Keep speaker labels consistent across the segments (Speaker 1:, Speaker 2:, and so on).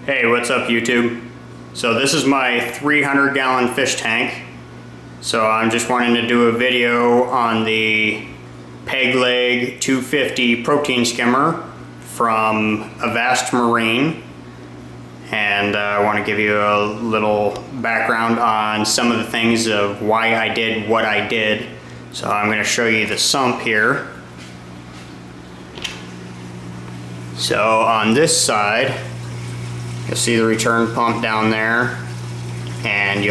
Speaker 1: Hey, what's up YouTube? So this is my 300-gallon fish tank. So I'm just wanting to do a video on the Pegleg 250 protein skimmer from Avast Marine. And I want to give you a little background on some of the things of why I did what I did. So I'm going to show you the sump here. So on this side, you'll see the return pump down there, and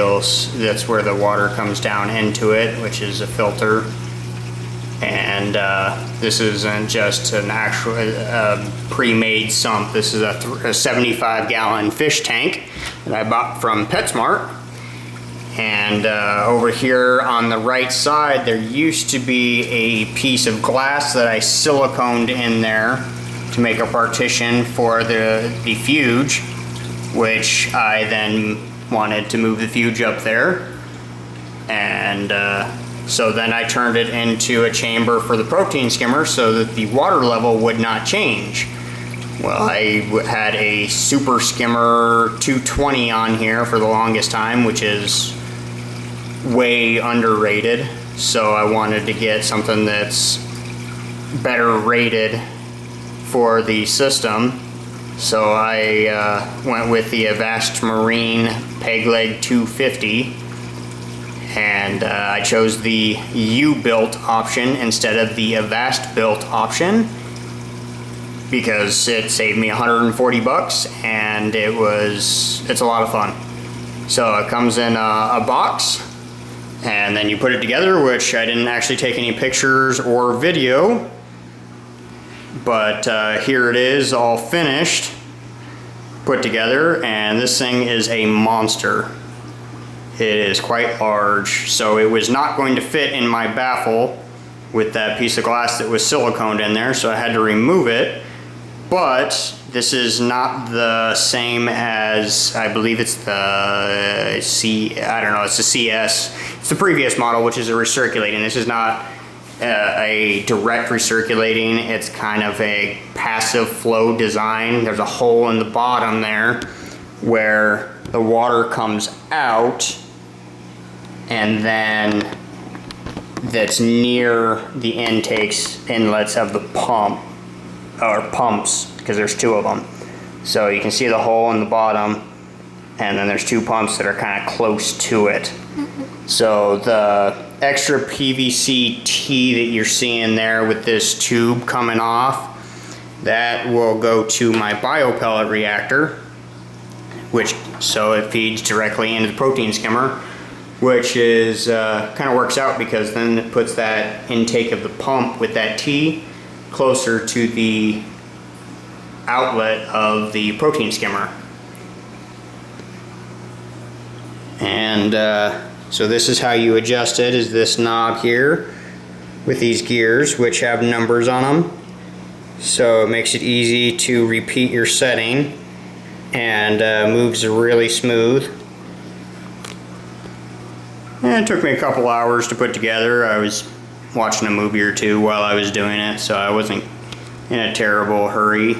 Speaker 1: that's where the water comes down into it, which is a filter. And this isn't just an actual pre-made sump. This is a 75-gallon fish tank that I bought from PetSmart. And over here on the right side, there used to be a piece of glass that I siliconed in there to make a partition for the fuge, which I then wanted to move the fuge up there. And so then I turned it into a chamber for the protein skimmer so that the water level would not change. Well, I had a Super Skimmer 220 on here for the longest time, which is way underrated. So I wanted to get something that's better rated for the system. So I went with the Avast Marine Pegleg 250, and I chose the U-built option instead of the Avast built option because it saved me 140 bucks, and it's a lot of fun. So it comes in a box, and then you put it together, which I didn't actually take any pictures or video. But here it is, all finished, put together, and this thing is a monster. It is quite large, so it was not going to fit in my baffle with that piece of glass that was siliconed in there, so I had to remove it. But this is not the same as, I believe it's the it's the CS. It's the previous model, which is a recirculating. This is not a direct recirculating. It's kind of a passive flow design. There's a hole in the bottom there where the water comes out, and then that's near the inlets of the pump, or pumps, because there's two of them. So you can see the hole in the bottom, and then there's two pumps that are kind of close to it. So the extra PVC T that you're seeing there with this tube coming off, that will go to my biopellet reactor, so it feeds directly into the protein skimmer, which is kind of works out because then it puts that intake of the pump with that T closer to the outlet of the protein skimmer. And so this is how you adjust it, is this knob here with these gears which have numbers on them. So it makes it easy to repeat your setting, and moves really smooth. And it took me a couple hours to put together. I was watching a movie or two while I was doing it, so I wasn't in a terrible hurry.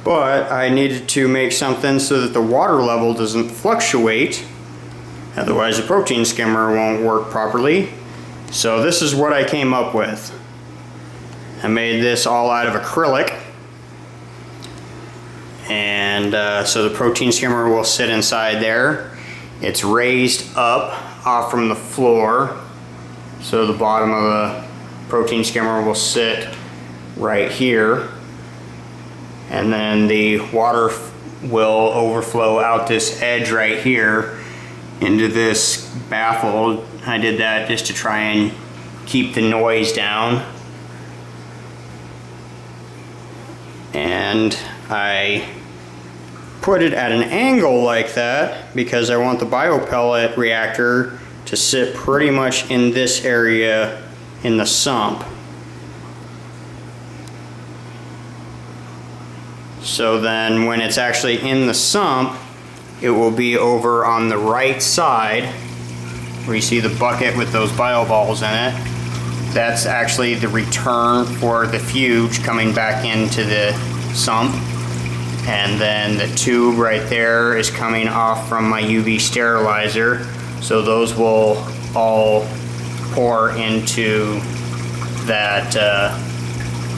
Speaker 1: But I needed to make something so that the water level doesn't fluctuate, otherwise the protein skimmer won't work properly. So this is what I came up with. I made this all out of acrylic, and so the protein skimmer will sit inside there. It's raised up off from the floor, so the bottom of the protein skimmer will sit right here. And then the water will overflow out this edge right here into this baffle. I did that just to try and keep the noise down. And I put it at an angle like that because I want the biopellet reactor to sit pretty much in this area in the sump. So then when it's actually in the sump, it will be over on the right side where you see the bucket with those bio balls in it. That's actually the return for the fuge coming back into the sump. And then the tube right there is coming off from my UV sterilizer. So those will all pour into that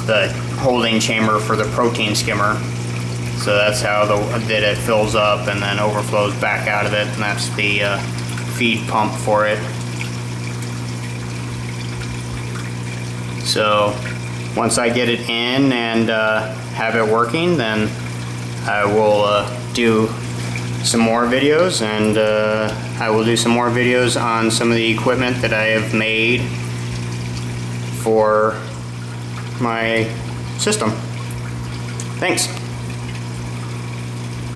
Speaker 1: the holding chamber for the protein skimmer. So that's how that it fills up and then overflows back out of it, and that's the feed pump for it. So once I get it in and have it working, then I will do some more videos, and I will do some more videos on some of the equipment that I have made for my system. Thanks.